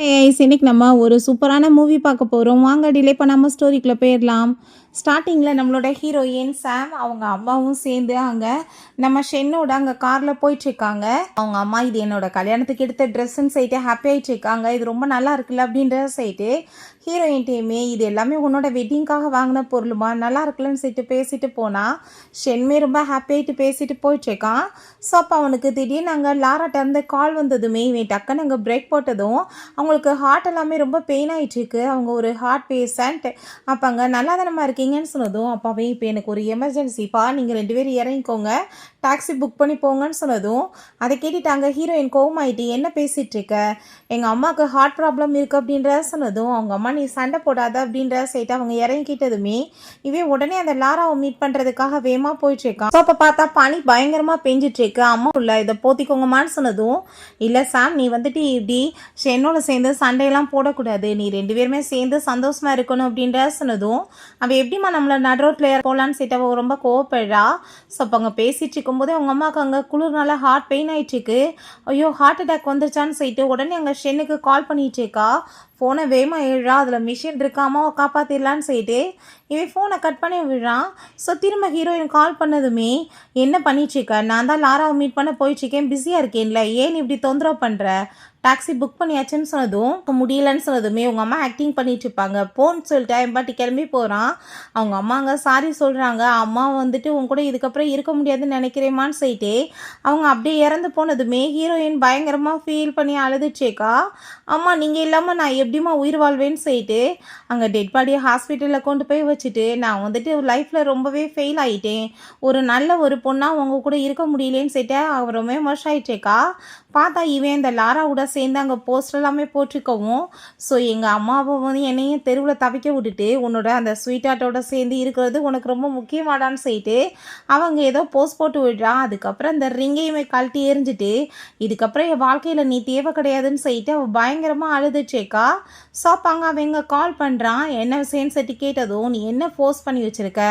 இன்னைக்கு நம்ம ஒரு சூப்பரான மூவி பார்க்க போகிறோம். வாங்க டிலே பண்ணாமல் ஸ்டோரிக்குள்ளே போயிடலாம். ஸ்டார்டிங்கில் நம்மளோட ஹீரோயின் சாம் அவங்க அம்மாவும் சேர்ந்து அங்கே நம்ம ஷென்னோட அங்கே காரில் போயிட்டுருக்காங்க. அவங்க அம்மா இது என்னோட கல்யாணத்துக்கு எடுத்த ட்ரெஸ்ஸுன்னு சொல்லிட்டு ஹாப்பி ஆகிட்டு இருக்காங்க. இது ரொம்ப நல்லா இருக்குல்ல அப்படின்ற சொல்லிட்டு ஹீரோயின் டீமே இது எல்லாமே உன்னோட வெட்டிங்காக வாங்கின பொருளுமா நல்லா இருக்குல்லன்னு சொல்லிட்டு பேசிட்டு போனால் ஷென்மே ரொம்ப ஹாப்பி ஆகிட்டு பேசிட்டு போயிட்டுருக்கான். ஸோ அப்போ அவனுக்கு திடீர்னு அங்கே லாராட்ட இருந்து கால் வந்ததுமே இவன் டக்குன்னு அங்கே பிரேக் போட்டதும் அவங்களுக்கு ஹார்ட் எல்லாமே ரொம்ப பெயின் ஆகிட்டுருக்கு. அவங்க ஒரு ஹார்ட் பேஷண்ட். அப்போ அங்கே நல்லா தானமாக இருக்கீங்கன்னு சொன்னதும் அப்பாவே இப்போ எனக்கு ஒரு எமர்ஜென்சிப்பா, நீங்கள் 2 பேரும் இறங்கிக்கோங்க, டாக்ஸி புக் பண்ணி போங்கன்னு சொன்னதும் அதை கேட்டுட்டாங்க. ஹீரோயின் கோவமாயிட்டு என்ன பேசிகிட்டு இருக்க, எங்கள் அம்மாவுக்கு ஹார்ட் ப்ராப்ளம் இருக்குது அப்படின்ற சொன்னதும் அவங்க அம்மா நீ சண்டை போடாத அப்படின்ற சைட்டு அவங்க இறங்கிக்கிட்டதுமே இவன் உடனே அந்த லாராவை மீட் பண்ணுறதுக்காக வேகமாக போயிட்டுருக்கான். ஸோ அப்போ பார்த்தா பனி பயங்கரமாக பெஞ்சிட்ருக்கு. அம்மா உள்ள இதை போத்திக்கோங்கம்மான்னு சொன்னதும் இல்லை சாம் நீ வந்துட்டு இப்படி என்னோட சேர்ந்து சண்டையெல்லாம் போடக்கூடாது, நீ 2 பேருமே சேர்ந்து சந்தோஷமாக இருக்கணும் அப்படின்ற சொன்னதும் அவள் எப்படிம்மா நம்மளை நடுரோட்டில் போகலான்னு சொல்லிட்டு அவள் ரொம்ப கோவப்படுறா. ஸோ அப்போ அங்கே பேசிகிட்டு இருக்கும்போதே அவங்க அம்மாவுக்கு அங்கே குளிர்னால ஹார்ட் பெயின் ஆகிட்டுருக்கு. ஐயோ ஹார்ட் அட்டாக் வந்துருச்சான்னு சொல்லிட்டு உடனே அங்கே ஷென்னுக்கு கால் பண்ணிகிட்டு இருக்கா. ஃபோனை வேகமாக எழுறா, அதில் மிஷின் இருக்கா, அம்மாவை காப்பாற்றிடலான்னு சொல்லிட்டு இவன் ஃபோனை கட் பண்ணி விடுறான். ஸோ திரும்ப ஹீரோயின் கால் பண்ணதுமே என்ன பண்ணிட்டுருக்க, நான் தான் லாராவை மீட் பண்ண போயிட்டுருக்கேன், பிஸியாக இருக்கேன்ல, ஏன் இப்படி தொந்தரவு பண்ணுற, டாக்ஸி புக் பண்ணியாச்சுன்னு சொன்னதும் முடியலன்னு சொன்னதுமே உங்கள் அம்மா ஆக்டிங் பண்ணிட்டு இருப்பாங்க போன்னு சொல்லிட்டு எம்பாட்டி கிளம்பி போகிறான். அவங்க அம்மா அங்கே சாரி சொல்கிறாங்க. அம்மா வந்துட்டு உன் கூட இதுக்கப்புறம் இருக்க முடியாதுன்னு நினைக்கிறேம்மான்னு சொல்லிட்டு அவங்க அப்படியே இறந்து போனதுமே ஹீரோயின் பயங்கரமாக ஃபீல் பண்ணி அழுதுச்சேக்கா. அம்மா நீங்கள் இல்லாமல் நான் எப்படிமா உயிர் வாழ்வேன்னு சொல்லிட்டு அங்கே டெட் பாடியை ஹாஸ்பிட்டலில் கொண்டு போய் வச்சுட்டு நான் வந்துட்டு லைஃப்பில் ரொம்பவே ஃபெயில் ஆகிட்டேன், ஒரு நல்ல ஒரு பொண்ணாக அவங்க கூட இருக்க முடியலேன்னு சொல்லிட்டு அவர் ரொம்ப மோஷம் ஆகிட்டேக்கா. பார்த்தா இவன் இந்த லாராவோட சேர்ந்து அங்கே போஸ்டர் எல்லாமே போட்டிருக்கவும் ஸோ எங்கள் அம்மாவை வந்து என்னையும் தெருவில் தவிக்க விட்டுட்டு உன்னோட அந்த ஸ்வீட் ஆர்ட்டோட சேர்ந்து இருக்கிறது உனக்கு ரொம்ப முக்கியமாடான்னு சொல்லிட்டு அவங்க ஏதோ போஸ்ட் போட்டு விடுறான். அதுக்கப்புறம் அந்த ரிங்கையுமே கழட்டி எரிஞ்சிட்டு இதுக்கப்புறம் என் வாழ்க்கையில் நீ தேவை கிடையாதுன்னு சொல்லிட்டு அவள் பயங்கரமாக அழுதுச்சேக்கா. ஸோ அங்கே அவங்க கால் பண்ணுறான். என்ன விஷயம்னு சொல்லிட்டு கேட்டதும் நீ என்ன ஃபோர்ஸ் பண்ணி வச்சுருக்க,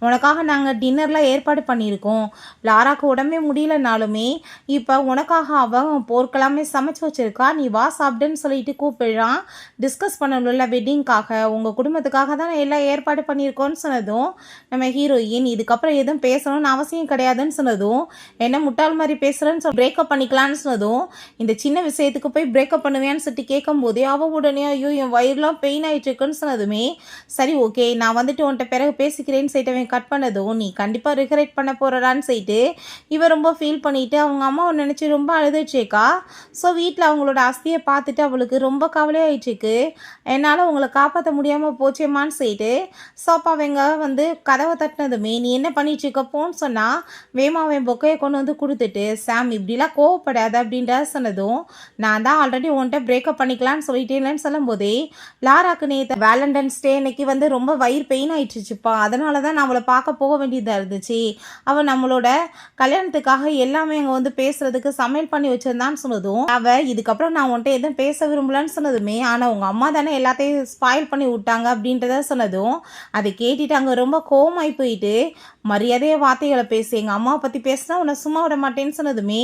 உனக்காக நாங்கள் டின்னர்லாம் ஏற்பாடு பண்ணியிருக்கோம், லாராக்கு உடம்பே முடியலனாலுமே இப்போ உனக்காக அவன் போர்க்கெல்லாமே சமைச்சு வச்சிருக்கா, நீ வா சாப்பிடுன்னு சொல்லிட்டு கூப்பிடுறான். டிஸ்கஸ் பண்ணணும்ல வெட்டிங்காக, உங்கள் குடும்பத்துக்காக தான் எல்லாம் ஏற்பாடு பண்ணியிருக்கோன்னு சொன்னதும் நம்ம ஹீரோயின் இதுக்கப்புறம் எதுவும் பேசணும்னு அவசியம் கிடையாதுன்னு சொன்னதும் என்ன முட்டாள் மாதிரி பேசுகிறேன்னு சொல்லி பிரேக்கப் பண்ணிக்கலான்னு சொன்னதும் இந்த சின்ன விஷயத்துக்கு போய் பிரேக்கப் பண்ணுவேன்னு சொல்லிட்டு கேட்கும் போதே அவள் உடனே ஐயோ என் வயிறுலாம் பெயின் ஆகிட்டு இருக்குன்னு சொன்னதுமே சரி ஓகே நான் வந்துட்டு உன்ட்ட பிறகு பேசிக்கிறேன்னு சொல்லிட்டு அவன் கட் பண்ணதும் நீ கண்டிப்பாக ரிகரெட் பண்ண போகிறான்னு சொல்லிட்டு இவன் ரொம்ப ஃபீல் பண்ணிவிட்டு அவங்க அம்மாவை நினச்சி ரொம்ப அழுதுச்சேக்கா. ஸோ வீட்டில் அவங்களோட அஸ்தியை பார்த்துட்டு அவளுக்கு ரொம்ப கவலையாயிட்டுருக்கு. என்னால் உங்களை காப்பாற்ற முடியாமல் போச்சேம்மான்னு சொல்லிட்டு ஸோ அப்போ அவங்க வந்து கதவை தட்டினதுமே நீ என்ன பண்ணிட்டு இருக்க போன்னு சொன்னால் வேமா அவன் பொக்கையை கொண்டு வந்து கொடுத்துட்டு சாம் இப்படிலாம் கோவப்படாத அப்படின்ற சொன்னதும் நான் தான் ஆல்ரெடி உன்கிட்ட பிரேக்கப் பண்ணிக்கலான்னு சொல்லிட்டேன்னு சொல்லும் போதே லாராக்கு நேற்று வேலண்டைன்ஸ் டே அன்னைக்கு வந்து ரொம்ப வயிறு பெயின் ஆயிடுச்சுப்பா, அதனால தான் நான் அவளை பார்க்க போக வேண்டியதாக இருந்துச்சு, அவள் நம்மளோட கல்யாணத்துக்காக எல்லாமே அங்கே வந்து பேசுறதுக்கு சமையல் பண்ணி வச்சிருந்தான்னு சொன்னதும் அவ இதுக்கப்புறம் நான் உன்ட்ட எதுவும் பேச விரும்பலன்னு சொன்னதுமே ஆனால் உங்கள் அம்மா தானே எல்லாத்தையும் ஸ்பாயில் பண்ணி விட்டாங்க அப்படின்றத சொன்னதும் அதை கேட்டுட்டு அங்கே ரொம்ப கோவமாகி போயிட்டு மரியாதைய வார்த்தைகளை பேசி எங்கள் அம்மாவை பற்றி பேசினா உன்னை சும்மா விட மாட்டேன்னு சொன்னதுமே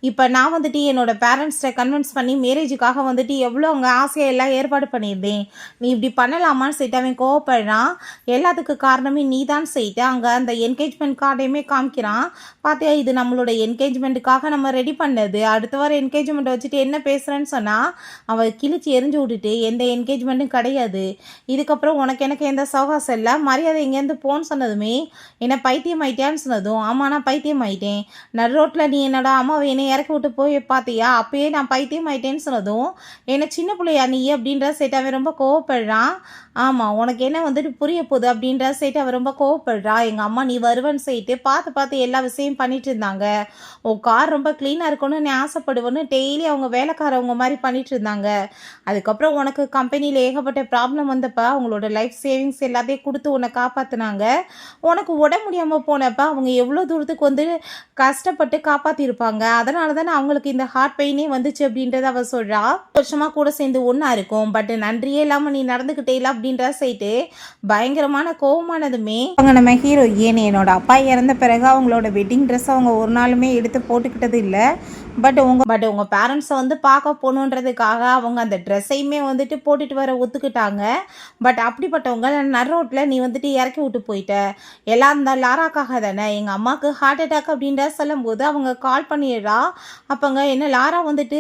இப்போ நான் வந்துட்டு என்னோட பேரண்ட்ஸ்ட்டை கன்வின்ஸ் பண்ணி மேரேஜுக்காக வந்துட்டு எவ்வளோ அவங்க ஆசையாக எல்லாம் ஏற்பாடு பண்ணியிருந்தேன், நீ இப்படி பண்ணலாமான்னு சொல்லிட்டு அவன் கோவப்படுறான். எல்லாத்துக்கு காரணமே நீ தான் சொல்லிட்டு அங்கே அந்த என்கேஜ்மெண்ட் கார்டையுமே காமிக்கிறான். பார்த்தியா இது நம்மளோட என்கேஜ்மெண்ட்டுக்காக நம்ம ரெடி பண்ணது, அடுத்த வாரம் என்கேஜ்மெண்ட்டை வச்சுட்டு என்ன பேசுகிறேன்னு சொன்னால் அவள் கிழிச்சு எரிஞ்சு விட்டுட்டு எந்த என்கேஜ்மெண்ட்டும் கிடையாது, இதுக்கப்புறம் உனக்கு எனக்கு எந்த சவகாசம் இல்லை, மரியாதை இங்கேருந்து போன்னு சொன்னதுமே என்னை பைத்தியம் ஆயிட்டியான்னு சொன்னதும் ஆமாம் நான் பைத்தியம் ஆயிட்டேன், நடு ரோட்டில் நீ என்னோட அம்மாவை என்னை இறக்கி விட்டு போய் பார்த்தியா அப்பயே நான் பைத்தியம் ஆயிட்டேன்னு சொன்னதும் என்னை சின்ன பிள்ளையா நீ அப்படின்ற சைட்டு அவன் ரொம்ப கோவப்படுறான். ஆமாம் உனக்கு என்ன வந்துட்டு புரிய போகுது அப்படின்ற சைட்டு அவன் ரொம்ப கோவப்படுறா. எங்கள் அம்மா நீ வருவன்னு சொல்லிட்டு பார்த்து பார்த்து எல்லா விஷயம் பண்ணிட்டு இருந்தாங்க, உன் கார் ரொம்ப க்ளீனாக இருக்கணும்னு நீ ஆசைப்படுவேன்னு டெய்லி அவங்க வேலைக்காரவங்க மாதிரி பண்ணிட்டு இருந்தாங்க, அதுக்கப்புறம் உனக்கு கம்பெனியில் ஏகப்பட்ட ப்ராப்ளம் வந்தப்போ அவங்களோட லைஃப் சேவிங்ஸ் எல்லாத்தையும் கொடுத்து உன்னை காப்பாற்றினாங்க, உனக்கு உடம்பு முடியாமல் போனப்போ அவங்க எவ்வளோ தூரத்துக்கு வந்து கஷ்டப்பட்டு காப்பாற்றிருப்பாங்க. அதனால தானே அவங்களுக்கு இந்த ஹார்ட் பெயினே வந்துச்சு அப்படின்றத அவ சொல்கிறா. வருஷமாக கூட சேர்ந்து ஒன்றா இருக்கும், பட் நன்றியே இல்லாமல் நீ நடந்துக்கிட்டே இல்லை அப்படின்ற சைட்டு பயங்கரமான கோவமானதுமே அவங்க நம்ம ஹீரோயின் என்னோட அப்பா இறந்த பிறகு அவங்களோட வெட்டிங் ட்ரெஸ் அவங்க ஒரு நாளுமே எடுத்து போட்டுக்கிட்டது இல்லை. பட் உங்கள் பேரண்ட்ஸை வந்து பார்க்க போகணுன்றதுக்காக அவங்க அந்த ட்ரெஸ்ஸையுமே வந்துட்டு போட்டுட்டு வர ஒத்துக்கிட்டாங்க. பட் அப்படிப்பட்டவங்க நடு ரோட்டில் நீ வந்துட்டு இறக்கி விட்டு போயிட்ட. எல்லாம் அந்த லாராக்காக தானே, எங்கள் அம்மாவுக்கு ஹார்ட் அட்டாக் அப்படின்ற சொல்லும்போது அவங்க கால் பண்ணிடுறா. அப்போங்க என்ன லாரா வந்துட்டு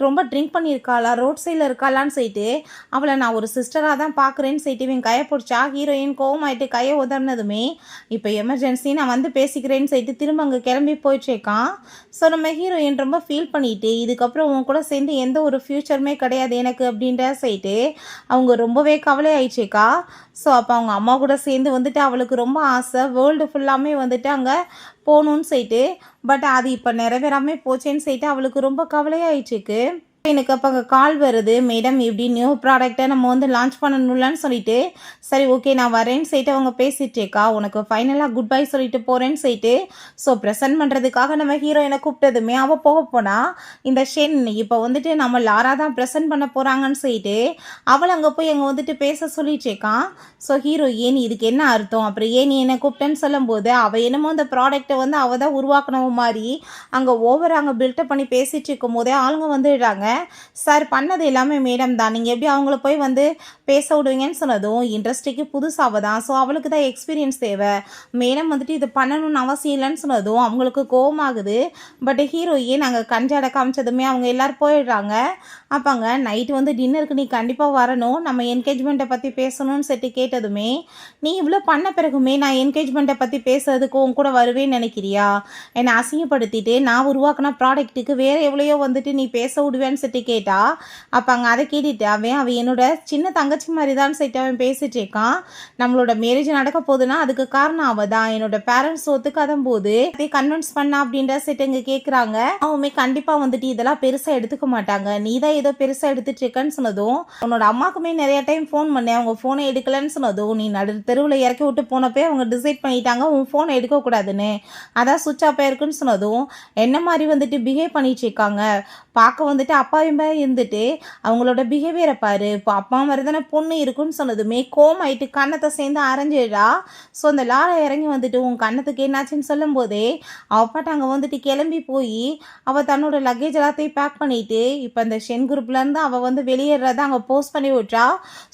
ரொம்ப ட்ரிங்க் பண்ணியிருக்காளா, ரோட் சைடில் இருக்காளான்னு சொல்லிட்டு அவளை நான் ஒரு சிஸ்டராக தான் பார்க்குறேன்னு சொல்லிட்டு இவன் கையை பிடிச்சா. ஹீரோயின் கோவமாயிட்டு கையை உதறினதுமே இப்போ எமர்ஜென்சி நான் வந்து பேசிக்கிறேன்னு சொல்லிட்டு திரும்ப அங்கே கிளம்பி போயிட்டுருக்கான். ஸோ நம்ம ஹீரோயின் ரொம்ப ஃபீல் பண்ணிட்டு இதுக்கப்புறம் உன் கூட சேர்ந்து எந்த ஒரு ஃப்யூச்சருமே கிடையாது எனக்கு அப்படின்ற சொல்லிட்டு அவங்க ரொம்பவே கவலை ஆயிடுச்சேக்கா. ஸோ அப்போ அவங்க அம்மா கூட சேர்ந்து வந்துட்டு அவளுக்கு ரொம்ப ஆசை வேர்ல்டு ஃபுல்லாமே வந்துட்டு அங்கே போகணுன்னு சொல்லிட்டு. பட் அது இப்போ நிறைவேறாமல் போச்சேன்னு சொல்லிட்டு அவளுக்கு ரொம்ப கவலையாயிடுச்சுக்கு. எனக்கு அப்போ அங்கே கால் வருது, மேடம் இப்படி நியூ ப்ராடக்டை நம்ம வந்து லான்ச் பண்ணணும்லான்னு சொல்லிட்டு. சரி ஓகே நான் வரேன்னு சொல்லிட்டு அவங்க பேசிட்டேக்கா. உனக்கு ஃபைனலாக குட் பை சொல்லிட்டு போகிறேன்னு சொல்லிட்டு ஸோ ப்ரெசென்ட் பண்ணுறதுக்காக நம்ம ஹீரோயினை கூப்பிட்டதுமே அவள் போக போனால் இந்த ஷென் இப்போ வந்துட்டு நம்ம லாரா தான் ப்ரெசென்ட் பண்ண போகிறாங்கன்னு சொல்லிட்டு அவள் அங்கே போய் அங்கே வந்துட்டு பேச சொல்லிட்டேக்கான். ஸோ ஹீரோயின் இதுக்கு என்ன அர்த்தம், அப்புறம் ஏன் நீ என்னை கூப்பிட்டேன்னு சொல்லும்போது அவள் என்னமோ அந்த ப்ராடக்டை வந்து அவள் தான் உருவாக்கினவ மாதிரி அங்கே ஓவர் அங்கே பில்டப் பண்ணி பேசிட்டு இருக்கும் போதே ஆளுங்க வந்துடுறாங்க. சார் பண்ணது எல்லாமே மேடம் தான், நீங்கள் எப்படி அவங்கள போய் வந்து பேச விடுவீங்கன்னு சொன்னதும் இண்டஸ்ட்ரிக்கு புதுசாக தான், ஸோ அவளுக்கு தான் எக்ஸ்பீரியன்ஸ் தேவை, மேடம் வந்துட்டு இது பண்ணணும்னு அவசியம் இல்லைன்னு சொன்னதும் அவங்களுக்கு கோவமாகுது. பட் ஹீரோயின் நாங்கள் கஞ்சாட காமிச்சதுமே அவங்க எல்லோரும் போயிடுறாங்க. அப்போங்க நைட்டு வந்து டின்னருக்கு நீ கண்டிப்பாக வரணும், நம்ம என்கேஜ்மெண்ட்டை பற்றி பேசணும்னு சொல்லிட்டு கேட்டதுமே நீ இவ்வளோ பண்ண பிறகுமே நான் என்கேஜ்மெண்ட்டை பற்றி பேசுறதுக்கு உன் கூட வருவேன்னு நினைக்கிறியா, என்னை அசிங்கப்படுத்திட்டு நான் உருவாக்கின ப்ராடக்ட்டுக்கு வேறு எவ்வளையோ வந்துட்டு நீ பேச விடுவேன்னு சொல்லிட்டு கேட்டா. அப்போ அங்கே அதை கேட்டுட்டு அவன் என்னோட சின்ன தங்கச்சி மாதிரி தான் சொல்லிட்டு அவன் பேசிட்டு இருக்கான். நம்மளோட மேரேஜ் நடக்க போகுதுன்னா அதுக்கு காரணம் அவள் தான், என்னோட பேரண்ட்ஸ் ஒத்துக்காத போது அதை கன்வின்ஸ் பண்ணா அப்படின்ற சொல்லிட்டு இங்கே கேட்குறாங்க. அவமே கண்டிப்பாக வந்துட்டு இதெல்லாம் பெருசாக எடுத்துக்க மாட்டாங்க, நீ தான் ஏதோ பெருசாக எடுத்துட்டு இருக்கன்னு சொன்னதும் உன்னோட அம்மாக்குமே நிறைய டைம் ஃபோன் பண்ணேன் அவங்க ஃபோனை எடுக்கலன்னு சொன்னதும் நீ நடு தெருவில் இறக்கி விட்டு போனப்பே அவங்க டிசைட் பண்ணிட்டாங்க உன் ஃபோனை எடுக்கக்கூடாதுன்னு, அதான் சுவிட்ச் ஆஃப் ஆயிருக்குன்னு சொன்னதும் என்ன மாதிரி வந்துட்டு பிஹேவ் பண்ணிட்டு இருக்காங்க, பார்க்க வந்துட்டு அப்பாவையும் இருந்துட்டு அவங்களோட பிஹேவியரை பாரு, இப்போ அப்பா மாதிரி தானே பொண்ணு இருக்குன்னு சொன்னதுமே கோமாயிட்டு கண்ணத்தை சேர்ந்து அரைஞ்சிடா. ஸோ அந்த லாரா இறங்கி வந்துட்டு உன் கண்ணத்துக்கு என்னாச்சுன்னு சொல்லும் போதே அவப்பாட்ட அங்கே வந்துட்டு கிளம்பி போய் அவள் தன்னோட லக்கேஜ் எல்லாத்தையும் பேக் பண்ணிட்டு இப்போ அந்த ஷென் குரூப்லேருந்து அவள் வந்து வெளியேறத அங்கே போஸ்ட் பண்ணி விட்றா.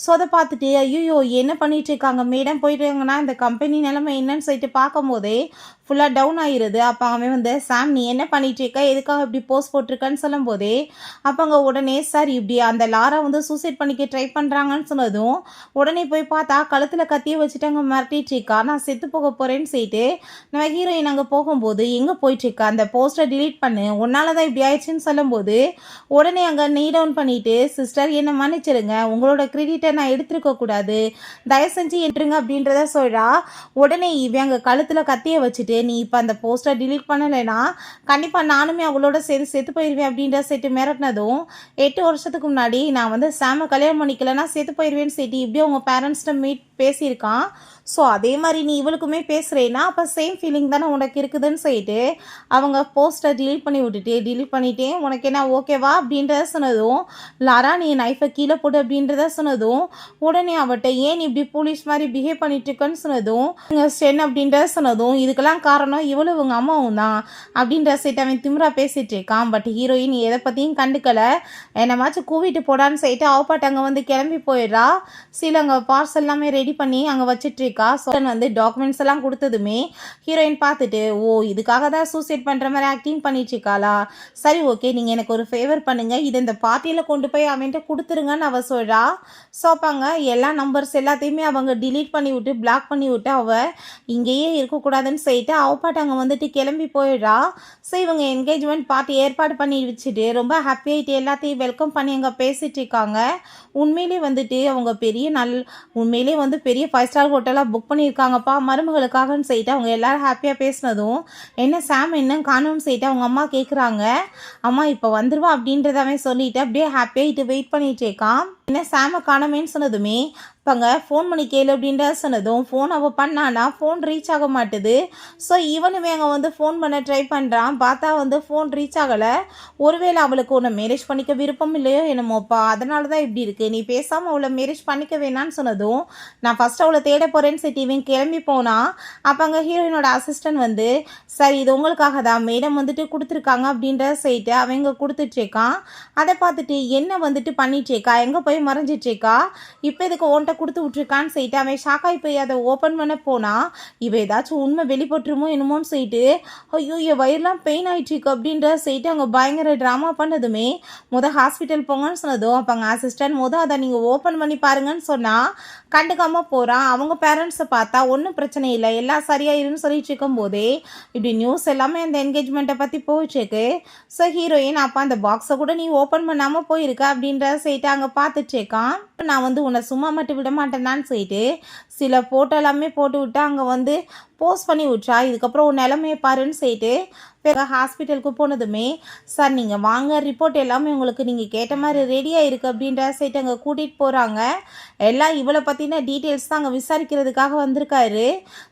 ஸோ அதை பார்த்துட்டு ஐயோ என்ன பண்ணிட்டு இருக்காங்க மேடம் போயிட்டாங்கன்னா இந்த கம்பெனி நிலைமை என்னன்னு சொல்லிட்டு பார்க்கும் போதே ஃபுல்லாக டவுன் ஆகிடுது. அப்போ அவன் வந்து சாம் நீ என்ன பண்ணிட்டு இருக்க, எதுக்காக இப்படி போஸ்ட் போட்டிருக்கான்னு சொல்லும் போதே அப்போ அங்கே உடனே சார் இப்படி அந்த லாரா வந்து சூசைட் பண்ணிக்க ட்ரை பண்ணுறாங்கன்னு சொன்னதும் உடனே போய் பார்த்தா கழுத்தில் கத்தியை வச்சுட்டு அங்கே மிரட்டிட்டு இருக்கா, நான் செத்து போக போகிறேன்னு சொல்லிட்டு நம்ம ஹீரோயின் அங்கே போகும்போது எங்கே போயிட்டுருக்கா அந்த போஸ்டரை டிலீட் பண்ணு உன்னால தான் இப்படி ஆயிடுச்சுன்னு சொல்லும்போது உடனே அங்கே நீ டவுன் பண்ணிவிட்டு சிஸ்டர் என்னை மன்னிச்சிருங்க உங்களோட கிரெடிட்டை நான் எடுத்துருக்க கூடாது தயவு செஞ்சு ஏற்றுங்க அப்படின்றத சொல்கிறா. உடனே இவன் அங்கே கழுத்தில் கத்தியை வச்சுட்டு நீ இப்போ அந்த போஸ்டர் டிலீட் பண்ணலைன்னா கண்டிப்பாக நானுமே அவங்களோட சேர்த்து செத்து போயிடுவேன் அப்படின்ற செட்டு மிரட்டினதும் 8 வருஷத்துக்கு முன்னாடி நான் வந்து சாம கல்யாணம் பண்ணிக்கலன்னா செத்து போயிடுவேன்னு சொல்லிட்டு இப்படி அவங்க பேரண்ட்ஸ்கிட்ட பேசியிருக்கான். ஸோ அதே மாதிரி நீ இவளுக்குமே பேசுகிறேன்னா அப்போ சேம் ஃபீலிங் தானே உனக்கு இருக்குதுன்னு சொல்லிட்டு அவங்க போஸ்டரை டிலீட் பண்ணிட்டேன் உனக்கு என்ன ஓகேவா அப்படின்றத சொன்னதும் லாரா நீ நைஃபை கீழே போடு அப்படின்றத சொன்னதும் உடனே அவட்ட ஏன் இப்படி போலீஸ் மாதிரி பிஹேவ் பண்ணிட்டு இருக்கன்னு சொன்னதும் ஸ்டென் அப்படின்றத சொன்னதும் இதுக்கெல்லாம் காரணம் இவளும் இவங்க அம்மாவும் தான் அப்படின்ற சைட்டு அவன் திமிரா பேசிட்டு இருக்கான். பட் ஹீரோயின் எதை பற்றியும் கண்டுக்கலை, என்னமாச்சும் கூவிட்டு போடான்னு சொல்லிட்டு அவப்பாட்டு அங்கே வந்து கிளம்பி போயிடுறா. சில அங்கே பார்சல் எல்லாமே ரெடி பண்ணி அங்கே வச்சுட்டு இருக்கா. சோன் வந்து டாக்குமெண்ட்ஸ் எல்லாம் கொடுத்ததுமே ஹீரோயின் பார்த்துட்டு ஓ இதுக்காக தான் சூசைட் பண்ணுற மாதிரி ஆக்டிங் பண்ணிட்டு இருக்காளா, சரி ஓகே நீங்கள் எனக்கு ஒரு ஃபேவர் பண்ணுங்க இதை இந்த பார்ட்டியில் கொண்டு போய் அவன்கிட்ட கொடுத்துருங்கன்னு அவள் சொல்கிறா. ஸோ அப்பாங்க எல்லா நம்பர்ஸ் எல்லாத்தையுமே அவங்க டிலீட் பண்ணி விட்டு பிளாக் பண்ணி விட்டு அவள் இங்கேயே இருக்கக்கூடாதுன்னு சொல்லிட்டு அவப்பாட்டு அங்கே வந்துட்டு கிளம்பி போயிடுறா. ஸோ இவங்க என்கேஜ்மெண்ட் பார்ட்டி ஏற்பாடு பண்ணி வச்சுட்டு ரொம்ப ஹாப்பியாகிட்டு எல்லாத்தையும் வெல்கம் பண்ணி அங்கே பேசிகிட்டு இருக்காங்க. உண்மையிலே வந்துட்டு அவங்க உண்மையிலே வந்து பெரிய 5 ஸ்டார் ஹோட்டலாக புக் பண்ணியிருக்காங்கப்பா மருமகளுக்காகன்னு சொல்லிட்டு அவங்க எல்லோரும் ஹாப்பியாக பேசினதும், என்ன சாம் என்ன காணும்னு சொல்லிட்டு அவங்க அம்மா கேட்குறாங்க. அம்மா இப்போ வந்துடுவா அப்படின்றதாவே சொல்லிட்டு அப்படியே ஹாப்பியாகிட்டு வெயிட் பண்ணிகிட்டு இருக்கான். என்ன சாமை காணமேன்னு சொன்னதுமே இப்போங்க ஃபோன் பண்ணி கேளு அப்படின்ற சொன்னதும் ஃபோன் அவள் பண்ணானா ஃபோன் ரீச் ஆக மாட்டுது. ஸோ இவனுமே அங்கே வந்து ஃபோன் பண்ண ட்ரை பண்ணுறான். பார்த்தா வந்து ஃபோன் ரீச் ஆகலை. ஒருவேளை அவளுக்கு உன்னை மேரேஜ் பண்ணிக்க விருப்பம் இல்லையோ என்னமோப்பா, அதனால தான் இப்படி இருக்குது. நீ பேசாமல் அவளை மேரேஜ் பண்ணிக்க வேணான்னு சொன்னதும் நான் ஃபஸ்ட்டு அவளை தேட போகிறேன்னு சொல்லிட்டு இவன் கிளம்பி போனான். அப்போ அங்கே ஹீரோயினோட அசிஸ்டன்ட் வந்து சரி இது உங்களுக்காக தான் மேடம் வந்துட்டு கொடுத்துருக்காங்க அப்படின்ற சொல்லிட்டு அவங்க கொடுத்துட்ருக்கான். அதை பார்த்துட்டு என்ன வந்துட்டு பண்ணிட்டுருக்கா, எங்கே போய் மறைஞ்சிட்ருக்கா, இப்போ இதுக்கு ஓன்ட்ட கொடுத்து விட்ருக்கான்னு சொல்லிட்டு அவன் ஷாக்காகி போய் அதை ஓப்பன் பண்ண போனால் இவ ஏதாச்சும் உண்மை வெளிப்பட்டுருமோ என்னமோன்னு சொல்லிட்டு ஐயோ என் வயிறுலாம் பெயின் ஆகிட்டுருக்கு அப்படின்ற சொல்லிட்டு அங்கே பயங்கர ட்ராமா பண்ணதுமே ஹாஸ்பிட்டல் போங்கன்னு சொன்னதும் அப்போ அங்கே அசிஸ்டன்ட் அதை நீங்கள் ஓப்பன் பண்ணி பாருங்கன்னு சொன்னால் கண்டுக்காமல் போகிறான். அவங்க பேரண்ட்ஸை பார்த்தா ஒன்றும் பிரச்சனை இல்லை எல்லாம் சரியாயிருன்னு சொல்லிட்டு இருக்கும்போதே இப்படி நியூஸ் எல்லாமே அந்த என்கேஜ்மெண்ட்டை பற்றி போயிட்டுருக்கு. ஸோ ஹீரோயின் அப்போ அந்த பாக்ஸை கூட நீ ஓப்பன் பண்ணாமல் போயிருக்க அப்படின்ற சொல்லிட்டு அங்கே பார்த்துட்ருக்கான். நான் வந்து உன்னை சும்மா மட்டும் விட மாட்டேன்னான்னு சொல்லிட்டு சில ஃபோட்டோ எல்லாமே போட்டு விட்டு அங்கே வந்து போஸ்ட் பண்ணி விட்றா. இதுக்கப்புறம் உன் நிலமையை பாருன்னு சொல்லிட்டு பிறகு ஹாஸ்பிட்டலுக்கு போனதுமே சார் நீங்கள் வாங்க ரிப்போர்ட் எல்லாமே உங்களுக்கு நீங்கள் கேட்ட மாதிரி ரெடியாக இருக்குது அப்படின்ற சைட்டு அங்கே கூட்டிகிட்டு போகிறாங்க. எல்லாம் இவளை பற்றின டீட்டெயில்ஸ் தான் அங்கே விசாரிக்கிறதுக்காக வந்திருக்காரு.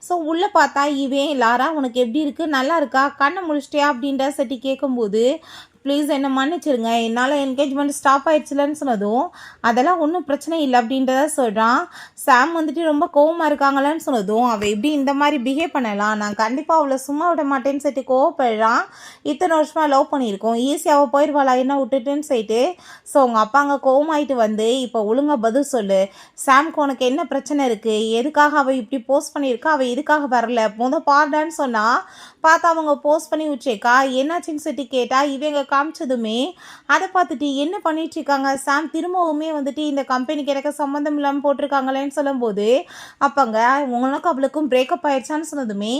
ஸோ உள்ளே பார்த்தா இவன் லாரா உனக்கு எப்படி இருக்குது நல்லா இருக்கா கண்ணை முடிச்சிட்டியா அப்படின்ற சட்டி கேட்கும்போது ப்ளீஸ் என்னை மன்னிச்சிருங்க என்னால் என்கேஜ்மெண்ட் ஸ்டாப் ஆயிடுச்சுலன்னு சொன்னதும் அதெல்லாம் ஒன்றும் பிரச்சனை இல்லை அப்படின்றத சொல்கிறான். சாம் வந்துட்டு ரொம்ப கோவமாக இருக்காங்களான்னு சொன்னதும் அவள் எப்படி இந்த மாதிரி பிஹேவ் பண்ணலாம், நான் கண்டிப்பாக அவளை சும்மா விட மாட்டேன்னு சொல்லிட்டு கோவப்படுறான். இத்தனை வருஷமாக லவ் பண்ணியிருக்கோம் ஈஸியாக அவள் போயிடுவாளா என்ன விட்டுட்டுன்னு சொல்லிட்டு. ஸோ அவங்க அப்பா அங்கே கோவமாயிட்டு வந்து இப்போ ஒழுங்காக பதில் சொல்லு, சாம்க்கு உனக்கு என்ன பிரச்சனை இருக்குது, எதுக்காக அவள் இப்படி போஸ்ட் பண்ணியிருக்கா, அவள் எதுக்காக வரல பாடான்னு சொன்னால் பார்த்தா அவங்க போஸ்ட் பண்ணி விட்டுருக்கா. என்னாச்சுன்னு சொல்லிட்டு கேட்டால் இவங்க காமிச்சதுமே அதை பார்த்துட்டு என்ன பண்ணிட்டு இருக்காங்க சாம் திரும்பவுமே வந்துட்டு இந்த கம்பெனிக்கு எனக்கு சம்மந்தம் இல்லாமல் போட்டிருக்காங்களேன்னு சொல்லும்போது அப்போங்க உனக்கும் அவளுக்கும் பிரேக்கப் ஆயிடுச்சான்னு சொன்னதுமே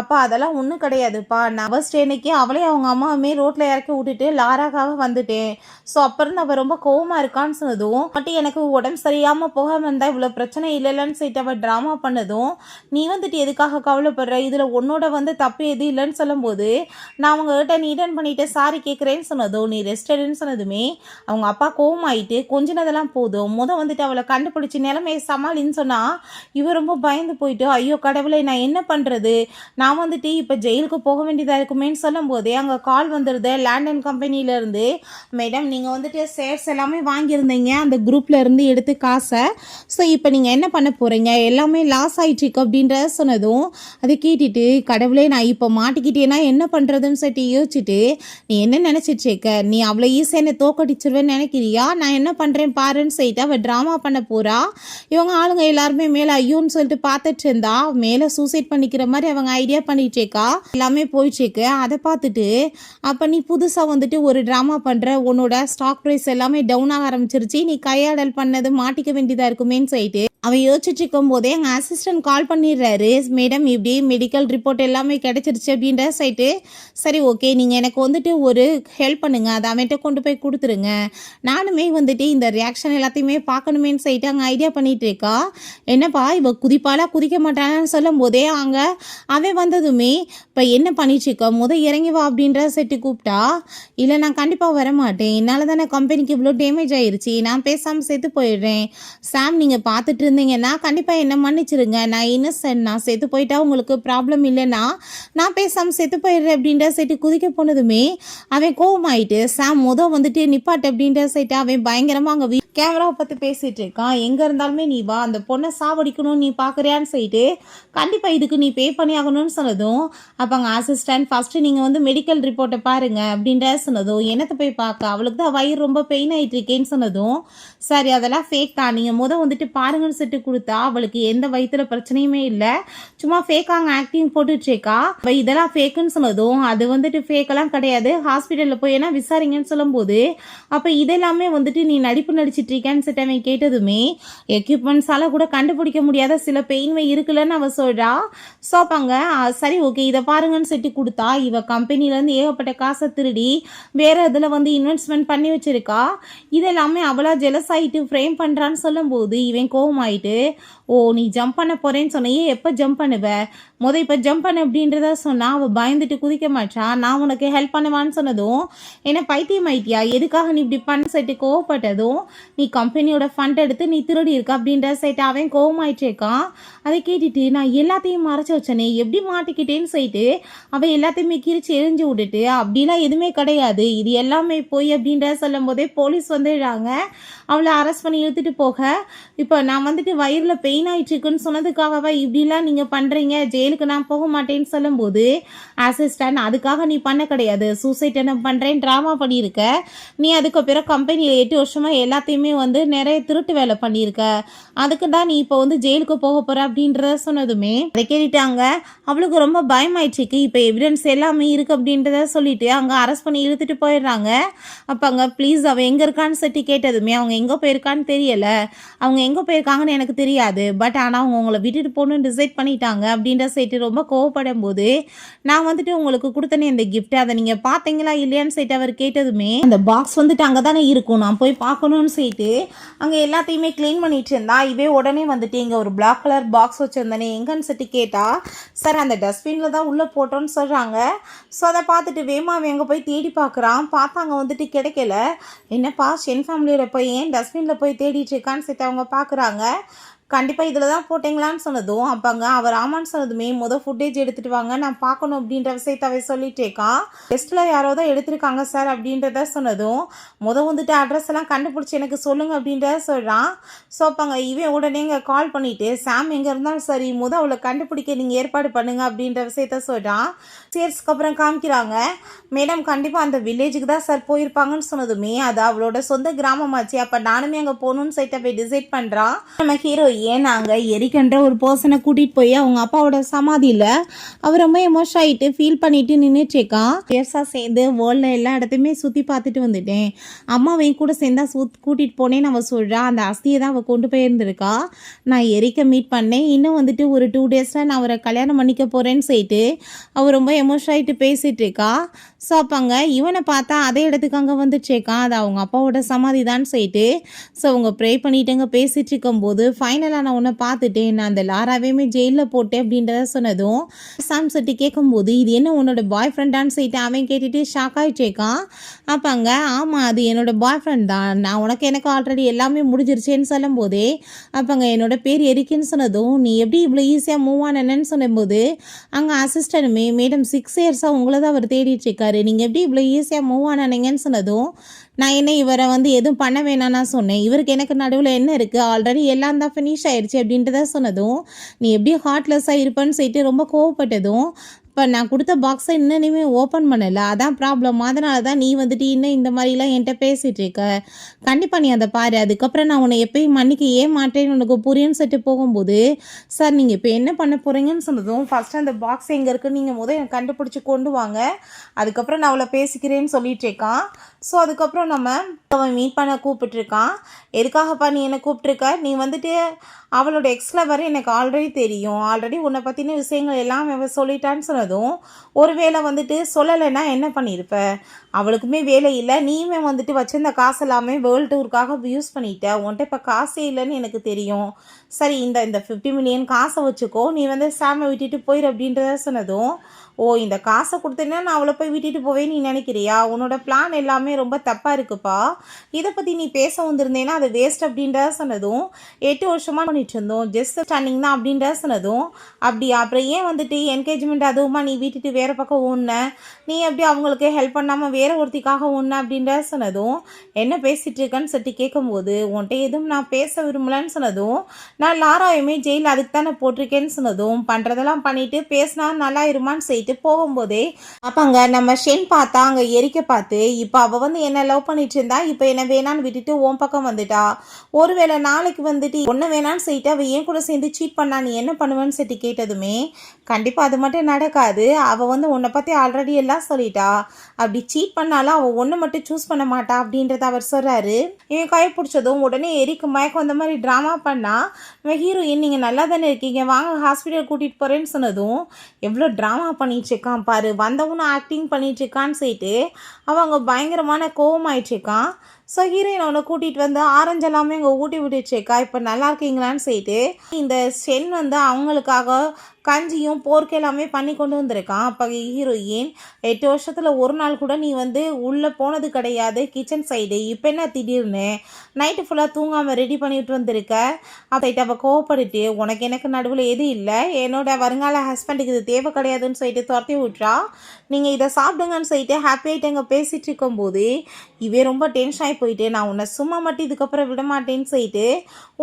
அப்போ அதெல்லாம் ஒன்றும் கிடையாதுப்பா, நான் ஃபர்ஸ்ட் அன்னைக்கு அவளே அவங்க அம்மாவுமே ரோட்டில் இறக்கி விட்டுட்டு லாராக்காக வந்துட்டேன். ஸோ அப்போ இருந்து அவள் ரொம்ப கோவமாக இருக்கான்னு சொன்னதும் மட்டும் எனக்கு உடம்பு சரியாமல் போகாமல் இருந்தால் இவ்வளோ பிரச்சனை இல்லைன்னு சொல்லிட்டு அவள் ட்ராமா பண்ணதும் நீ வந்துட்டு எதுக்காக கவலைப்படுற, இதில் உன்னோட வந்து தப்பு எது இல்லைன்னு சொல்லும்போது நான் அவங்ககிட்ட நீ ரிட்டர்ன் பண்ணிவிட்டு சாரி கேட்குறேன்னு சொன்னதும் நீ ரெஸ்டடுன்னு சொன்னதுமே அவங்க அப்பா கோவமாயிட்டு கொஞ்சினதெல்லாம் போதும் வந்துட்டு அவளை கண்டுபிடிச்சி நிலைமையை சமாளின்னு சொன்னால் இவ ரொம்ப பயந்து போயிட்டு ஐயோ கடவுளை நான் என்ன பண்ணுறது, நான் வந்துட்டு இப்போ ஜெயிலுக்கு போக வேண்டியதாக இருக்குமேன்னு சொல்லும் போதே அங்கே கால் வந்துடுது லேண்டன் கம்பெனியிலேருந்து, மேடம் நீங்கள் வந்துட்டு ஷேர்ஸ் எல்லாமே வாங்கியிருந்தீங்க அந்த குரூப்பில் இருந்து எடுத்து காசை, ஸோ இப்போ நீங்கள் என்ன பண்ண போகிறீங்க எல்லாமே லாஸ் ஆகிட்டுருக்கு அப்படின்ற சொன்னதும் அதை கேட்டுட்டு கடவுளே நான் இப்போ மாட்டிக்கிட்டேன்னா என்ன பண்ணுறதுன்னு சொல்லிட்டு யோசிச்சுட்டு நீ என்ன நினச்சிட்ருக்க, நீ அவ்வளோ ஈஸியாக என்னை தோக்கடிச்சிருவேன்னு நினைக்கிறியா, நான் என்ன பண்ணுறேன் பாருன்னு சொல்லிட்டு அவள் ட்ராமா பண்ண போகிறா. இவங்க ஆளுங்க எல்லாருமே மேலே ஐயோன்னு சொல்லிட்டு பார்த்துட்டு இருந்தா மேலே சூசைட் பண்ணிக்கிற மாதிரி அவங்க ஐடியா பண்ணிகிட்ருக்கா. எல்லாமே போயிட்டுருக்கு. அதை பார்த்துட்டு அப்போ நீ புதுசாக வந்துட்டு ஒரு ட்ராமா பண்ணுற, உன்னோட ஸ்டாக் ப்ரைஸ் எல்லாமே டவுன் ஆக ஆரம்பிச்சிருச்சு, நீ கையாடல் பண்ணது மாட்டிக்க வேண்டியதாக இருக்குமேன்னு சொல்லிட்டு அவன் யோசிச்சுட்டு இருக்கும் போதே எங்கள் அசிஸ்டன்ட் கால் பண்ணிடுறாரு. மேடம் இப்படி மெடிக்கல் ரிப்போர்ட் எல்லாமே கிடச்சிருச்சு அப்படின்ற சைட்டு, சரி ஓகே நீங்கள் எனக்கு வந்துட்டு ஒரு ஹெல்ப் பண்ணுங்கள், அதை அவன்கிட்ட கொண்டு போய் கொடுத்துருங்க, நானுமே வந்துட்டு இந்த ரியாக்ஷன் எல்லாத்தையுமே பார்க்கணுமேன்னு சொல்லிட்டு அங்கே ஐடியா பண்ணிகிட்டு இருக்கா. என்னப்பா இவ குதிப்பாலா குதிக்க மாட்டான்னு சொல்லும் போதே அங்கே அவன் வந்ததுமே இப்போ என்ன பண்ணிட்டுருக்க இறங்கி வா அப்படின்ற செட்டு கூப்பிட்டா, இல்லை நான் கண்டிப்பாக வரமாட்டேன், என்னால் தானே கம்பெனிக்கு இவ்வளோ டேமேஜ் ஆயிடுச்சு, நான் பேசாமல் செத்து போயிடுறேன், சாம் நீங்கள் பார்த்துட்டு இருந்தீங்கன்னா கண்டிப்பாக என்ன மன்னிச்சிருங்க, நான் இன்னசென்ட், நான் செத்து போயிட்டா உங்களுக்கு ப்ராப்ளம் இல்லைன்னா நான் பேசாமல் செத்து போயிடுறேன் அப்படின்ற சைட்டு குதிக்க போனதுமே அவன் கோவமாயிட்டு சாம் வந்துட்டு நிப்பாட்டு அப்படின்ற சைட்டு அவன் பயங்கரமாக அங்கே கேமராவை பற்றி பேசிகிட்டு இருக்கான். எங்கே இருந்தாலுமே நீ வா, அந்த பொண்ணை சாவடிக்கணும்னு நீ பார்க்குறியான்னு சொல்லிட்டு கண்டிப்பாக இதுக்கு நீ பே பண்ணி ஆகணும்னு சொன்னதும் அப்போ அங்கே அசிஸ்டன்ட் ஃபஸ்ட்டு நீங்கள் வந்து மெடிக்கல் ரிப்போர்ட்டை பாருங்கள் அப்படின்ற சொன்னதும் என்னத்தை போய் பார்க்க, அவளுக்கு தான் வயிறு ரொம்ப பெயின் ஆகிட்டு இருக்கேன்னு சொன்னதும் சரி அதெல்லாம் ஃபேக் தான், நீங்கள் வந்துட்டு பாருங்கன்னு செட்டு கொடுத்தா அவளுக்கு எந்த வயிற்றுல பிரச்சனையுமே இல்லை, சும்மா ஃபேக்காக ஆக்டிங் போட்டுட்ருக்கா. இதெல்லாம் ஃபேக்குன்னு சொன்னதும் அது வந்துட்டு ஃபேக்கெல்லாம் கிடையாது, ஹாஸ்பிட்டலில் போய் ஏன்னா விசாரிங்கன்னு சொல்லும்போது அப்போ இதெல்லாமே வந்துட்டு நீ நடிப்பு நடிச்சிட்ருக்கேன்னு சொல்லிட்டு அவன் கேட்டதுமே எக்யூப்மெண்ட்ஸால் கூட கண்டுபிடிக்க முடியாத சில பெயின்மை இருக்குல்லன்னு அவள் சொல்கிறா. ஸோ அப்பாங்க சரி ஓகே இதை பாருங்கன்னு சொல்லிட்டு கொடுத்தா இவ கம்பெனிலேருந்து ஏகப்பட்ட காசை திருடி வேறு இதில் வந்து இன்வெஸ்ட்மெண்ட் பண்ணி வச்சுருக்கா. இதெல்லாமே அவளாக ஜெலஸ் ஆகிட்டு ஃப்ரேம் பண்ணுறான்னு சொல்லும்போது இவன் கோவமாயிட்டு, ஓ நீ ஜம்ப் பண்ண போகிறேன்னு சொன்னையே, எப்போ ஜம்ப் பண்ணுவ, இப்போ ஜம்ப் பண்ண அப்படின்றத சொன்னால் அவள் பயந்துட்டு குதிக்க மாட்டான். நான் உனக்கு ஹெல்ப் பண்ணுவான்னு சொன்னதும் என்ன பைத்தியம் ஆயிட்டியா, எதுக்காக நீ இப்படி பண்ண சைட்டு கோவப்பட்டதும் நீ கம்பெனியோட ஃபண்ட் எடுத்து நீ திருடி இருக்க அப்படின்ற சைட்டு அவன் கோவமாயிட்டேக்கான். அதை கேட்டுட்டு நான் எல்லாத்தையும் மறைச்சி வச்சனே எப்படி மாட்டிக்கிட்டேன்னு சொல்லிட்டு அவள் எல்லாத்தையுமே கிரிச்சு எரிஞ்சு விட்டுட்டு அப்படிலாம் எதுவுமே கிடையாது, இது எல்லாமே போய் அப்படின்ற சொல்லும் போதே போலீஸ் வந்துடுறாங்க. அவளை அரெஸ்ட் பண்ணி இழுத்துட்டு போக, இப்போ நான் வந்துட்டு வயிறில் பெயின் ஆயிட்டுருக்குன்னு சொன்னதுக்காகவா இப்படிலாம் நீங்கள் பண்ணுறீங்க, ஜெயிலுக்கு நான் போக மாட்டேன்னு சொல்லும்போது அசிஸ்டன்ட் அதுக்காக நீ பண்ண கிடையாது, சூசைட் என்ன பண்ணுறேன்னு ட்ராமா பண்ணியிருக்க, நீ அதுக்கு பிறகு கம்பெனியில் 8 வருஷமாக எல்லாத்தையுமே வந்து நிறைய திருட்டு வேலை பண்ணியிருக்க, அதுக்கு தான் நீ இப்போ வந்து ஜெயிலுக்கு போக போகிற அப்படின்றத சொன்னதுமே அதை கேட்டுட்டாங்க. அவளுக்கு ரொம்ப பயமாயிடுச்சுக்கு, இப்போ எவிடன்ஸ் எல்லாமே இருக்குது அப்படின்றத சொல்லிட்டு அங்கே அரெஸ்ட் பண்ணி இழுத்துட்டு போயிடுறாங்க. அப்போ அங்கே ப்ளீஸ் அவள் எங்கே இருக்கான்னு சொல்லி கேட்டதுமே அவங்க எங்கே போயிருக்கான்னு தெரியலை, அவங்க எங்கே போயிருக்காங்கன்னு எனக்கு தெரியாது, பட் ஆனால் அவங்க உங்களை விட்டுட்டு போகணுன்னு டிசைட் பண்ணிட்டாங்க அப்படின்ற சைட்டு ரொம்ப கோவப்படும் போது நான் வந்துட்டு உங்களுக்கு கொடுத்தனே இந்த கிஃப்ட் அதை நீங்கள் பார்த்தீங்களா இல்லையான்னு சொல்லிட்டு அவர் கேட்டதுமே அந்த பாக்ஸ் வந்துட்டு அங்கே தானே இருக்கும், நான் போய் பார்க்கணும்னு சொல்லிட்டு அங்கே எல்லாத்தையுமே க்ளீன் பண்ணிட்டு இருந்தா. இவே உடனே வந்துட்டு இங்கே ஒரு பிளாக் கலர் பாக்ஸ் வச்சுருந்தானே எங்கன்னு சொல்லிட்டு கேட்டா, சார் அந்த டஸ்ட்பினில் தான் உள்ளே போட்டோன்னு சொல்கிறாங்க. ஸோ அதை பார்த்துட்டு வேமா அவன் எங்கே போய் தேடி பார்க்குறான், பார்த்தா அங்கே வந்துட்டு கிடைக்கல. என்னப்பா ஷென் ஃபேமிலியோட போய் ஏன் டஸ்ட்பினில் போய் தேடிட்டு இருக்கான்னு சொல்லிட்டு அவங்க பார்க்குறாங்க. கண்டிப்பாக இதில் தான் போட்டிங்களான்னு சொன்னதும் அப்பாங்க அவர் ஆமான்னு சொன்னதுமே ஃபுட்டேஜ் எடுத்துகிட்டு வாங்க நான் பார்க்கணும் அப்படின்ற விஷயத்தை அவை சொல்லிட்டேக்கான். டெஸ்ட்டில் யாரோ தான் எடுத்திருக்காங்க சார் அப்படின்றத சொன்னதும் வந்துட்டு அட்ரஸ் எல்லாம் கண்டுபிடிச்சி எனக்கு சொல்லுங்கள் அப்படின்றத சொல்கிறான். ஸோ அப்பாங்க இவன் உடனே இங்கே கால் பண்ணிவிட்டு சாம் எங்கே இருந்தாலும் சரி அவளை கண்டுபிடிக்க நீங்கள் ஏற்பாடு பண்ணுங்க அப்படின்ற விஷயத்த சொல்கிறான். சேர்ஸ்க்கு அப்புறம் காமிக்கிறாங்க. மேடம் கண்டிப்பாக அந்த வில்லேஜுக்கு தான் சார் போயிருப்பாங்கன்னு சொன்னதுமே அது அவளோட சொந்த கிராமமாச்சு, அப்போ நானுமே அங்கே போகணுன்னு சொல்லிட்டு போய் டிசைட் பண்ணுறான். நம்ம ஹீரோ நாங்கள் எரிக்கன்ற ஒரு பர்சனை கூட்டிகிட்டு போய் அவங்க அப்பாவோட சமாதியில் அவர் ரொம்ப எமோஷன் ஆகிட்டு ஃபீல் பண்ணிட்டு நின்றுச்சேக்கான். பெருசாக சேர்ந்து வேர்ல்டில் எல்லா இடத்தையுமே சுற்றி பார்த்துட்டு வந்துட்டேன், அம்மாவையும் கூட சேர்ந்தா கூட்டிகிட்டு போனேன்னு அவள் சொல்கிறான். அந்த அஸ்தியை தான் அவள் கொண்டு போயிருந்துருக்கா. நான் எரிக்க மீட் பண்ணேன், இன்னும் வந்துட்டு ஒரு 2 டேஸில் நான் அவரை கல்யாணம் பண்ணிக்க போகிறேன்னு சொல்லிட்டு அவர் ரொம்ப எமோஷன் ஆகிட்டு பேசிகிட்டு இருக்கா. ஸோ அப்பாங்க இவனை பார்த்தா அதே இடத்துக்கு அங்கே வந்துச்சேக்கான், அது அவங்க அப்பாவோட சமாதி தான் சொல்லிட்டு ஸோ அவங்க ப்ரே பண்ணிட்டுங்க பேசிகிட்டு இருக்கும்போது ஃபைனலாக நான் உன்னை பார்த்துட்டேன், நான் அந்த லாராவையுமே ஜெயிலில் போட்டேன் அப்படின்றத சொன்னதும் சாம் சொல்லிட்டு கேட்கும்போது இது என்ன உன்னோட பாய் ஃப்ரெண்டான்னு சொல்லிட்டு அவன் கேட்டுட்டு ஷாக் ஆகிட்டேக்கான். அப்பாங்க ஆமாம் அது என்னோட பாய் ஃப்ரெண்ட் தான், நான் எனக்கு ஆல்ரெடி எல்லாமே முடிஞ்சிருச்சேன்னு சொல்லும் போதே அப்பாங்க என்னோட பேர் எரிக்குன்னு சொன்னதும் நீ எப்படி இவ்வளோ ஈஸியாக மூவ் ஆனன்னு சொல்லும்போது அங்கே அசிஸ்டன்ட்டுமே மேடம் 6 இயர்ஸாக உங்களை தான் அவர் தேடிட்டு இருக்காரு, நீங்கள் எப்படி இவ்வளோ ஈஸியாக மூவ் ஆனீங்கன்னு சொன்னதும் நான் என்ன இவரை வந்து எதுவும் பண்ண வேணாம்னா சொன்னேன், இவருக்கு எனக்கு நடுவில் என்ன இருக்குது, ஆல்ரெடி எல்லாம் தான் ஃபினிஷ் ஆயிடுச்சு அப்படின்றத சொன்னதும் நீ எப்படி ஹார்ட்லெஸ்ஸாக இருப்பேன்னு சொல்லிட்டு ரொம்ப கோவப்பட்டதும் இப்போ நான் கொடுத்த பாக்ஸை இன்னுமே ஓப்பன் பண்ணலை, அதான் ப்ராப்ளம், அதனால தான் நீ வந்துட்டு இன்னும் இந்த மாதிரிலாம் என்கிட்ட பேசிகிட்டு இருக்க, கண்டிப்பாக நீ அதை பாரு, அதுக்கப்புறம் நான் உன்னை எப்பயும் மன்னிக்க மாட்டேன்னு உனக்கு புரியும்னு சொல்லிட்டு போகும்போது சார் நீங்கள் இப்போ என்ன பண்ண போகிறீங்கன்னு சொன்னதும் ஃபஸ்ட்டு அந்த பாக்ஸ் எங்கே இருக்குன்னு நீங்கள் எனக்கு கண்டுபிடிச்சி கொண்டு வாங்க, அதுக்கப்புறம் நான் அவளை பேசிக்கிறேன்னு சொல்லிட்டு இருக்கான். ஸோ அதுக்கப்புறம் நம்ம அவன் மீட் பண்ண கூப்பிட்டுருக்கான். எதுக்காகப்பா நீ என்னை கூப்பிட்ருக்க, நீ வந்துட்டு அவளோட எக்ஸ்லவர் எனக்கு ஆல்ரெடி தெரியும், ஆல்ரெடி உன்னை பற்றின விஷயங்கள் எல்லாம் அவள் சொல்லிட்டான்னு சொன்னதும் ஒருவேளை வந்துட்டு சொல்லலைன்னா என்ன பண்ணியிருப்ப, அவளுக்குமே வேலை இல்லை, நீயுமே வந்துட்டு வச்சிருந்த காசு எல்லாமே வேர்ல்டு டூருக்காக யூஸ் பண்ணிட்ட, உன்கிட்ட இப்போ காசே இல்லைன்னு எனக்கு தெரியும், சரி இந்த 50 மில்லியன் காசை வச்சுக்கோ, நீ வந்து சாமை விட்டுட்டு போயிரு அப்படின்றத சொன்னதும் ஓ இந்த காசை கொடுத்தேன்னா நான் அவளை போய் விட்டுட்டு போவேன்னு நீ நினைக்கிறியா, உன்னோட பிளான் எல்லாமே ரொம்ப தப்பாக இருக்குப்பா, இதை பற்றி நீ பேச வந்திருந்தேன்னா அது வேஸ்ட் அப்படின்றத சொன்னதும் 8 வருஷமாக பண்ணிட்டு இருந்தோம் ஜஸ்ட் ஸ்டாண்டிங் தான் அப்படின்றத சொன்னதும் அப்படியா அப்புறம் ஏன் வந்துட்டு என்கேஜ்மெண்ட் அதுவும் எதுக்குமா நீ வீட்டுட்டு வேறு பக்கம் ஓடுன, நீ எப்படி அவங்களுக்கு ஹெல்ப் பண்ணாமல் வேறு ஒருத்திக்காக ஓடுன அப்படின்ற சொன்னதும், என்ன பேசிகிட்டு இருக்கேன்னு சொல்லிட்டு கேட்கும்போது, உன்கிட்ட எதுவும் நான் பேச விரும்பலன்னு சொன்னதும், நான் லாராயுமே ஜெயில் அதுக்கு தானே போட்டிருக்கேன்னு சொன்னதும், பண்ணுறதெல்லாம் பண்ணிவிட்டு பேசினா நல்லா இருமான்னு சொல்லிட்டு போகும்போதே அப்பாங்க நம்ம ஷென் பார்த்தா அங்கே எரிக்க பார்த்து, இப்போ அவள் வந்து என்ன லவ் பண்ணிட்டு இருந்தா, இப்போ என்ன வேணான்னு விட்டுட்டு உன் பக்கம் வந்துட்டா. ஒருவேளை நாளைக்கு வந்துட்டு ஒன்று வேணான்னு சொல்லிட்டு அவள் ஏன் கூட சேர்ந்து சீட் பண்ணா நீ என்ன பண்ணுவேன்னு சொல்லிட்டு கேட்டதுமே, கண்டிப்பாக அது மட்டும் நடக்காது. அவள் வந்து உன்னை பற்றி ஆல்ரெடி எல்லாம் சொல்லிட்டா. அப்படி சீட் பண்ணாலும் அவள் ஒன்று மட்டும் சூஸ் பண்ண மாட்டா அப்படின்றத அவர் சொல்கிறாரு. இவன் கை பிடிச்சதும் உடனே எரிக்கு மயக்கம் அந்த மாதிரி ட்ராமா பண்ணா. இவன் ஹீரோயின் நீங்கள் நல்லா தானே இருக்கீங்க, வாங்க ஹாஸ்பிட்டல் கூட்டிகிட்டு போகிறேன்னு சொன்னதும், எவ்வளோ ட்ராமா பண்ணிகிட்ருக்கான் பாரு, வந்தவனும் ஆக்டிங் பண்ணிகிட்ருக்கான்னு சொல்லிட்டு அவங்க பயங்கரமான கோவமாயிட்ருக்கான். ஸோ ஹீரோயின் அவனை கூட்டிகிட்டு வந்து ஆரஞ்சு எல்லாமே இங்கே ஊட்டி விட்டுச்சேக்கா, இப்போ நல்லா இருக்கீங்களான்னு சொல்லிட்டு இந்த ஷென் வந்து அவங்களுக்காக கஞ்சியும் போர்க்கு எல்லாமே பண்ணி கொண்டு வந்திருக்கான். அப்போ ஹீரோயின் 8 வருஷத்தில் ஒரு நாள் கூட நீ வந்து உள்ளே போனது கிடையாது கிச்சன் சைடு, இப்போ என்ன திடீர்னு நைட்டு ஃபுல்லாக தூங்காமல் ரெடி பண்ணிவிட்டு வந்திருக்க அப்படின்ட்டு அவள் கோவப்பட்டுட்டு, உனக்கு எனக்கு நடுவில் எதுவும் இல்லை, என்னோட வருங்கால ஹஸ்பண்டுக்கு இது தேவை கிடையாதுன்னு சொல்லிட்டு துரத்தி விட்றா. நீங்கள் இதை சாப்பிடுங்கன்னு சொல்லிட்டு ஹாப்பியாகிட்டு அங்கே பேசிகிட்டு இருக்கும்போது இவே ரொம்ப டென்ஷன் ஆகி போயிட்டு, நான் உன்னை சும்மா மட்டும் இதுக்கப்புறம் விட மாட்டேன்னு சொல்லிட்டு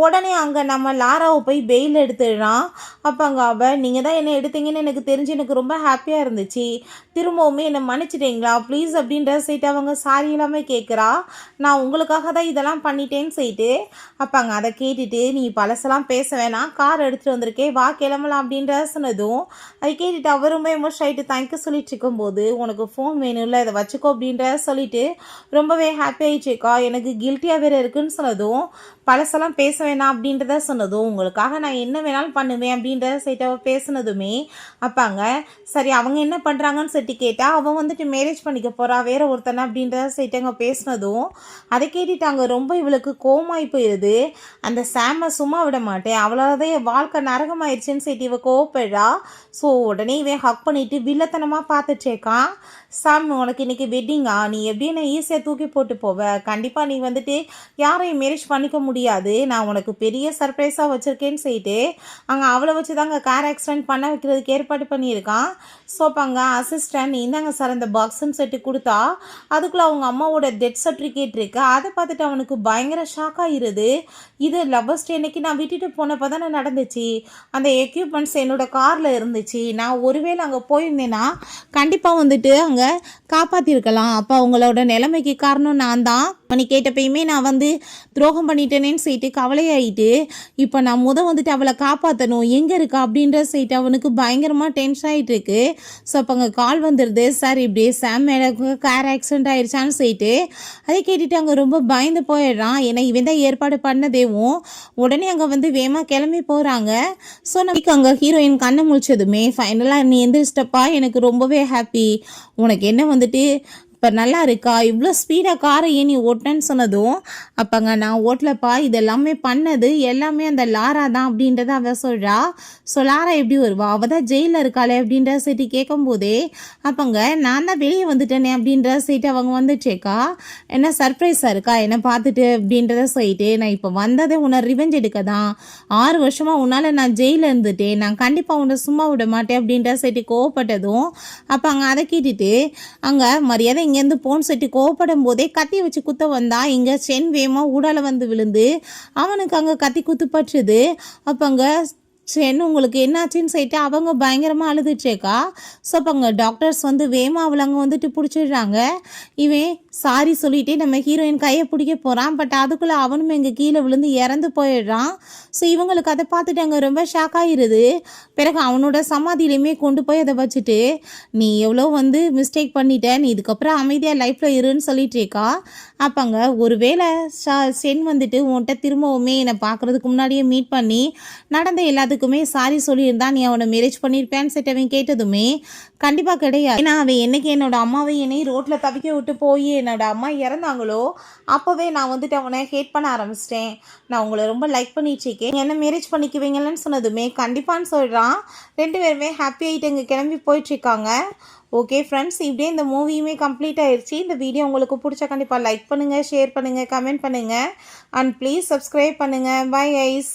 உடனே அங்கே நம்ம லாராவை போய் பெயில் எடுத்துடுறான். அப்போ அங்கே அவள் நீங்கள் தான் என்னை எடுத்தீங்கன்னு எனக்கு தெரிஞ்சு எனக்கு ரொம்ப ஹாப்பியாக இருந்துச்சு, திரும்பவுமே என்னை மன்னிச்சிட்டிங்களா ப்ளீஸ் அப்படின்ற சொல்லிட்டு அவங்க சாரி எல்லாமே கேட்குறா. நான் உங்களுக்காக தான் இதெல்லாம் பண்ணிட்டேன்னு சொல்லிட்டு அப்பாங்க அதை கேட்டுட்டு, நீ பழசெல்லாம் பேச வேணாம், கார் எடுத்துகிட்டு வந்திருக்கேன் வா கிளம்பலாம் அப்படின்ற சொன்னதும், அதை கேட்டுட்டு அவருமே எமோஷன் ஆகிட்டு தேங்க்யூ சொல்லிட்டு இருக்கும்போது, உனக்கு ஃபோன் வேணும்ல இதை வச்சுக்கோ அப்படின்ற சொல்லிட்டு ரொம்பவே ஹாப்பி ஆகிடுச்சுக்கா, எனக்கு கில்ட்டியாக வேறு இருக்குன்னு சொன்னதும், பழசெல்லாம் பேச வேணாம் அப்படின்றத சொன்னதும், உங்களுக்காக நான் என்ன வேணாலும் பண்ணுவேன் அப்படின்றத சைட்டு அவள் பேசுனதுமே அப்பாங்க சரி அவங்க என்ன பண்ணுறாங்கன்னு சொல்லிட்டு கேட்டால், அவன் வந்துட்டு மேரேஜ் பண்ணிக்க போகிறா வேறு ஒருத்தனை அப்படின்றத சைட்டு அங்கே பேசுனதும், அதை கேட்டுட்டாங்க ரொம்ப இவளுக்கு கோவமாகி போயிடுது. அந்த சாமை சும்மா விட மாட்டேன், அவ்வளோதே வாழ்க்கை நரகமாயிடுச்சுன்னு சொல்லிட்டு இவ கோவப்படுறா. ஸோ உடனே இவன் ஹக் பண்ணிவிட்டு வில்லத்தனமாக பார்த்துட்டேக்கான். சாம் உனக்கு இன்றைக்கி வெட்டிங்கா, நீ எப்படி நான் ஈஸியாக தூக்கி போட்டு போவ, கண்டிப்பாக நீ வந்துட்டு யாரையும் மேரேஜ் பண்ணிக்க முடியாது, நான் உனக்கு பெரிய சர்ப்ரைஸாக வச்சுருக்கேன்னு சொல்லிட்டு அங்கே அவளை வச்சு தாங்க கார் ஆக்சிடென்ட் பண்ண வைக்கிறதுக்கு ஏற்பாடு பண்ணியிருக்கான். ஸோ அப்போ அங்கே அசிஸ்டன்ட் இந்தாங்க சார் அந்த பாக்ஸுன்னு சொல்லிட்டு கொடுத்தா, அதுக்குள்ளே அவங்க அம்மாவோட டெத் சர்டிஃபிகேட் இருக்குது. அதை பார்த்துட்டு அவனுக்கு பயங்கர ஷாக் ஆகிருது. இது லவ்வர்ஸ் டே அன்னைக்கு நான் விட்டுட்டு போனப்போ தானே நடந்துச்சு, அந்த எக்யூப்மெண்ட்ஸ் என்னோட காரில் இருந்துச்சு, நான் ஒருவேளை அங்கே போயிருந்தேன்னா கண்டிப்பாக வந்துட்டு அங்கே காப்பாற்றிருக்கலாம், அப்போ அவங்களோட நிலைமைக்கு காரணம் நான் தான், பண்ணி கேட்டப்பயுமே நான் வந்து துரோகம் பண்ணிட்டேனேன்னு சொல்லிட்டு கவலையாயிட்டு, இப்போ நான் வந்துட்டு அவளை காப்பாற்றணும் எங்கே இருக்கா அப்படின்ற சொல்லிட்டு அவனுக்கு பயங்கரமாக டென்ஷன் ஆகிட்டு இருக்கு. ஸோ அப்போ அங்கே கால் வந்துடுது, சார் இப்படி சாம் மேலே கார் ஆக்சிடென்ட் ஆயிடுச்சான்னு சொல்லிட்டு அதை கேட்டுட்டு அங்கே ரொம்ப பயந்து போயிடுறான். ஏன்னா இவன் தான் ஏற்பாடு பண்ணதேவும். உடனே அங்கே வந்து வேகமாக கிளம்பி போகிறாங்க. ஸோ நமக்கு அங்கே ஹீரோயின் கண்ணை முழிச்சதுமே ஃபைனலாக நீ எந்திரிச்சிட்டப்பா, எனக்கு ரொம்பவே ஹாப்பி, உனக்கு என்ன வந்துட்டு இப்போ நல்லா இருக்கா, இவ்வளோ ஸ்பீடாக காரை ஏன் நீ ஓட்டினேன்னு சொன்னதும், அப்போங்க நான் ஓட்டலப்பா, இதெல்லாமே பண்ணது எல்லாமே அந்த லாரா தான் அப்படின்றத அவள் சொல்கிறா. ஸோ லாரா எப்படி வருவா, அவள் தான் ஜெயிலில் இருக்காளே அப்படின்ற சைட்டு கேட்கும்போதே அப்போங்க நான் தான் வெளியே வந்துட்டேனே அப்படின்ற சைட்டு அவங்க வந்துச்சேக்கா, என்ன சர்ப்ரைஸாக இருக்கா என்னை பார்த்துட்டு அப்படின்றத சொல்லிட்டு, நான் இப்போ வந்ததே உன்னை ரிவெஞ்ச் எடுக்க தான், 6 வருஷமாக உன்னால் நான் ஜெயிலில் இருந்துட்டேன், நான் கண்டிப்பாக உன்னை சும்மா விட மாட்டேன் அப்படின்ற சைட்டு கோவப்பட்டதும், அப்போ அங்கே அதை கேட்டுட்டு அங்கே மரியாதை இங்கேருந்து போன் செட்டு கோவப்படும் போதே கத்தி வச்சு குத்த வந்தா. இங்கே சென் வேகமாக ஊடால வந்து விழுந்து அவனுக்கு அங்கே கத்தி குத்து பற்றுது. அப்போ அங்கே சென் உங்களுக்கு என்னாச்சுன்னு சொல்லிட்டு அவங்க பயங்கரமாக அழுதுச்சேக்கா. ஸோ அப்போ அங்கே டாக்டர்ஸ் வந்து வேகமாக அவளை அங்கே வந்துட்டு பிடிச்சிடுறாங்க. இவன் சாரி சொல்லிட்டு நம்ம ஹீரோயின் கையை பிடிக்க போகிறான். பட் அதுக்குள்ளே அவனும் எங்கள் கீழே விழுந்து இறந்து போயிடுறான். ஸோ இவங்களுக்கு அதை பார்த்துட்டு அங்கே ரொம்ப ஷாக் ஆகிடுது. பிறகு அவனோட சமாதியிலையுமே கொண்டு போய் அதை வச்சுட்டு, நீ எவ்வளோ வந்து மிஸ்டேக் பண்ணிட்ட, நீ இதுக்கப்புறம் அமைதியாக லைஃப்பில் இருன்னு சொல்லிட்டேக்கா. அப்போங்க ஒருவேளை சென் வந்துட்டு உன்கிட்ட திரும்பவுமே என்னை பார்க்குறதுக்கு முன்னாடியே மீட் பண்ணி நடந்த எல்லாத்துக்குமே சாரி சொல்லியிருந்தா நீ அவனை மேரேஜ் பண்ணியிருப்பேன்னு சொல்லிட்டு அவன் கேட்டதுமே கண்டிப்பாக கிடையாது. ஏன்னா அவன் என்னைக்கு என்னோட அம்மாவை என்னையும் ரோட்டில் தவிக்க விட்டு போய் என்னோட அம்மா இறந்தாங்களோ அப்போவே நான் வந்துட்டு அவனை ஹேட் பண்ண ஆரம்பிச்சிட்டேன், நான் உங்களை ரொம்ப லைக் பண்ணிட்டுருக்கேன், என்ன மேரேஜ் பண்ணிக்குவீங்கன்னு சொன்னதுமே கண்டிப்பான்னு சொல்கிறான். 2 பேருமே ஹாப்பி ஆகிட்டு இங்கே கிளம்பி போயிட்டுருக்காங்க. ஓகே ஃப்ரெண்ட்ஸ், இப்படியே இந்த மூவியுமே கம்ப்ளீட் ஆயிடுச்சு. இந்த வீடியோ உங்களுக்கு பிடிச்சா கண்டிப்பாக லைக் பண்ணுங்கள், ஷேர் பண்ணுங்கள், கமெண்ட் பண்ணுங்கள் அண்ட் ப்ளீஸ் சப்ஸ்கிரைப் பண்ணுங்கள். Bye guys.